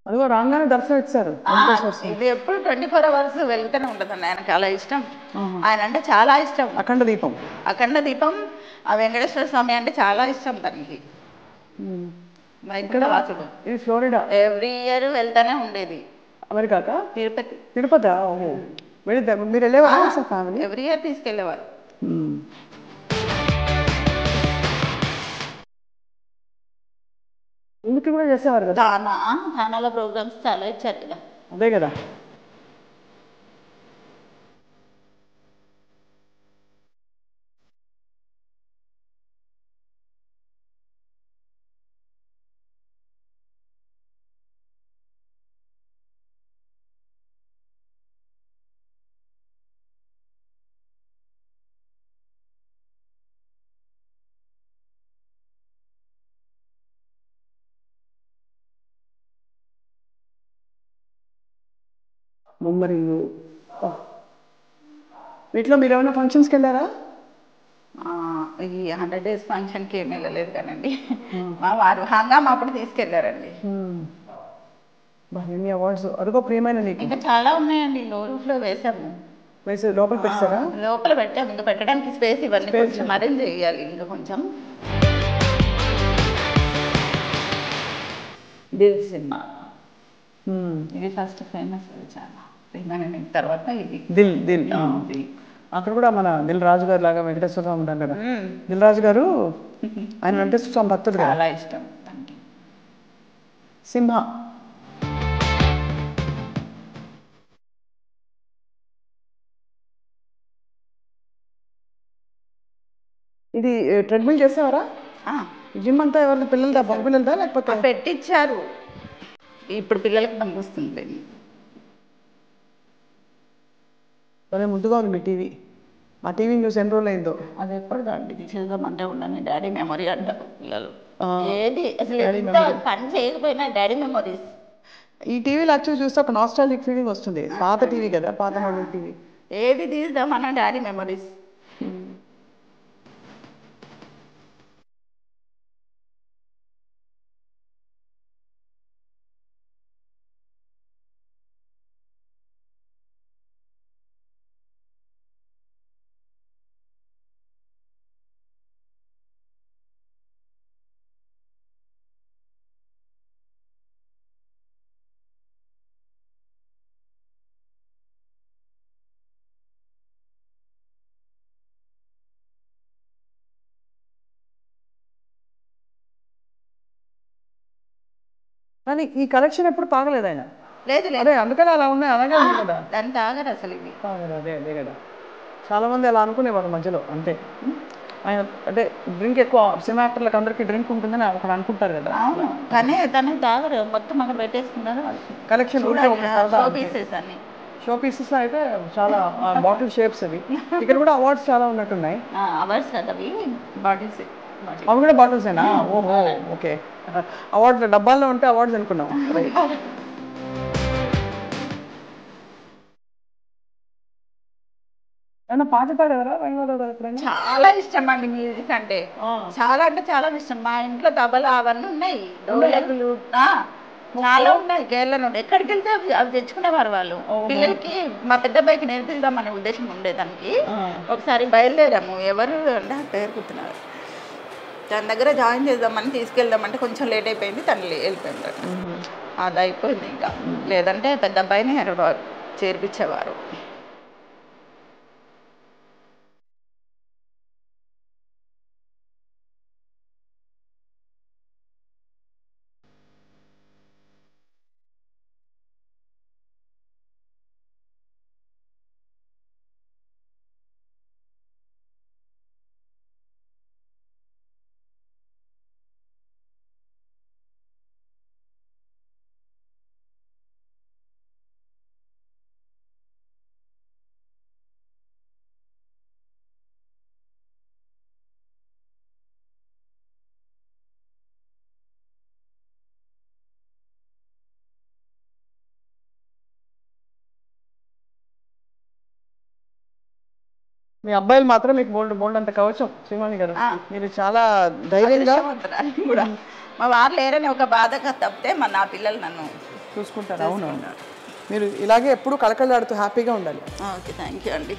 అదిగో రాగానే దర్శనం ఇచ్చారు ఇది ఎప్పుడు 24 hours వెళ్తూనే ఉంటుందండి. ఆయనకు చాలా ఇష్టం. ఆయన అంటే చాలా ఇష్టం. అఖండ దీపం ఆ వెంకటేశ్వర స్వామి అంటే చాలా ఇష్టం తనకి. ఇది ఫ్లోరిడా. ఎవ్రీ ఇయర్ వెళ్తానే ఉండేది. అమెరికాకా? తిరుపతి. ఓహో, మీరు వెళ్ళేవారా ఫ్యామిలీ? ఎవ్రీ ఇయర్ తీసుకెళ్ళేవారు. ఇందుకు కూడా చేసేవారు కదా థానాలో ప్రోగ్రామ్స్ చాలా ఇచ్చారు. అదే కదా. మరి వీటిలో మీరు ఏమైనా ఫంక్షన్స్కి వెళ్ళారా? ఈ 100 days ఫంక్షన్కి ఏమి వెళ్ళలేదు కానండి. మా వారు హంగామా అప్పుడు తీసుకెళ్లారండి. ఎన్ని అవార్డ్స్. అదిగో ప్రియమైన నీకు. ఇంకా చాలా ఉన్నాయండి. రూఫ్లో వేసాము. లోపల పెట్టారా? లోపల పెట్టాము. ఇంకా పెట్టడానికి స్పేస్ ఇవ్వండి, కొంచెం అరేంజ్ చేయాలి ఇంకా కొంచెం. దిల్ సినిమా ఇది ఫస్ట్ ఫేమస్. చాలా తర్వాత ఇది దిల్. అక్కడ కూడా మన దిల్ రాజు గారు లాగా వెంకటేశ్వర స్వామి ఉంటారు కదా. దిల్ రాజు గారు ఆయన వెంకటేశ్వర స్వామి భక్తుడు, చాలా ఇష్టం. సింహ. ఇది ట్రెడ్మిల్ చేసేవారా? జిమ్ అంతా ఎవరి పిల్లలదా, మగ పిల్లలదా లేకపోతే? పెట్టించారు. ఇప్పుడు పిల్లలకి పనికొస్తుంది. అదే ముందుగా ఉంది మీ టీవీ. ఆ టీవీ న్యూస్ ఎన్ని రోజులు అయిందో. అది ఎప్పుడు దాంట్లో తీసేద్దామంటే ఉండని డాడీ మెమొరీ అంటారు పిల్లలు. ఏది అసలు పని చేయకపోయినా డాడీ మెమొరీస్. ఈ టీవీలో యాక్చువల్లీ చూస్తే ఒక నాస్టాలజిక్ ఫీలింగ్ వస్తుంది. పాత టీవీ కదా, పాత మోడల్ టీవీ. ఏది తీద్దామన్నా డాడీ మెమొరీస్. కానీ ఈ కలెక్షన్ ఎప్పుడు తాగలేదు ఆయన. లేదు అదే అందుకని అలా ఉన్నాయి. అలాగే ఉంది కదా. దాన్ని తాగరు అసలు. ఇవి తాగరు. అదే కదా. చాలా మంది అలా అనుకునేవారు మధ్యలో. అంతే. ఆయన అంటే డ్రింక్ ఎక్కువ. సినిమా యాక్టర్లకు అందరికీ డ్రింక్ ఉంటుందని అక్కడ అనుకుంటారు కదా. అవును, కానీ తను తాగరు. మొత్తం అక్కడ పెట్టేసుకున్నారు. కలెక్షన్ షో పీసెస్ అయితే చాలా బాటిల్ షేప్స్ అవి. ఇక్కడ కూడా అవార్డ్స్ చాలా ఉన్నట్టున్నాయి. అవార్డ్స్ అవి బాటిల్స్. అవి కూడా బాటిల్సేనా? ఓహో, ఓకే. అవార్డ్స్ డబ్బాల్లో ఉంటే అవార్డ్స్ అనుకున్నాం. ఏమన్నా పాట పాడేవారా? చాలా ఇష్టం అండి మ్యూజిక్ అంటే. చాలా అంటే చాలా ఇష్టం. మా ఇంట్లో తబలా అవన్నీ ఉన్నాయి. డోలకులు చాలా ఉన్నాయి. కేరళ నుండి ఎక్కడికి వెళ్తే అవి తెచ్చుకునేవారు వాళ్ళు. పిల్లలకి మా పెద్ద అబ్బాయికి నేర్పిద్దామనే ఉద్దేశం ఉండేదానికి ఒకసారి బయలుదేరాము. ఎవరు అంటే పేరు గుర్తున్నారు. తన దగ్గర జాయిన్ చేద్దామని తీసుకెళ్దామంటే కొంచెం లేట్ అయిపోయింది. తను వెళ్ళిపోయింది. అది అయిపోయింది. ఇంకా లేదంటే పెద్ద అబ్బాయిని చేర్పించేవారు. మీ అబ్బాయిలు మాత్రం మీకు బోల్డ్ అంత కవచం. శ్రీవాణి గారు, మీరు చాలా ధైర్యంగా కూడా. మా వారు లేరని ఒక బాధగా తప్పితే నా పిల్లలు నన్ను చూసుకుంటారు. అవును, మీరు ఇలాగే ఎప్పుడు కళకళలాడుతూ హ్యాపీగా ఉండాలి. ఓకే, థ్యాంక్ యూ అండి.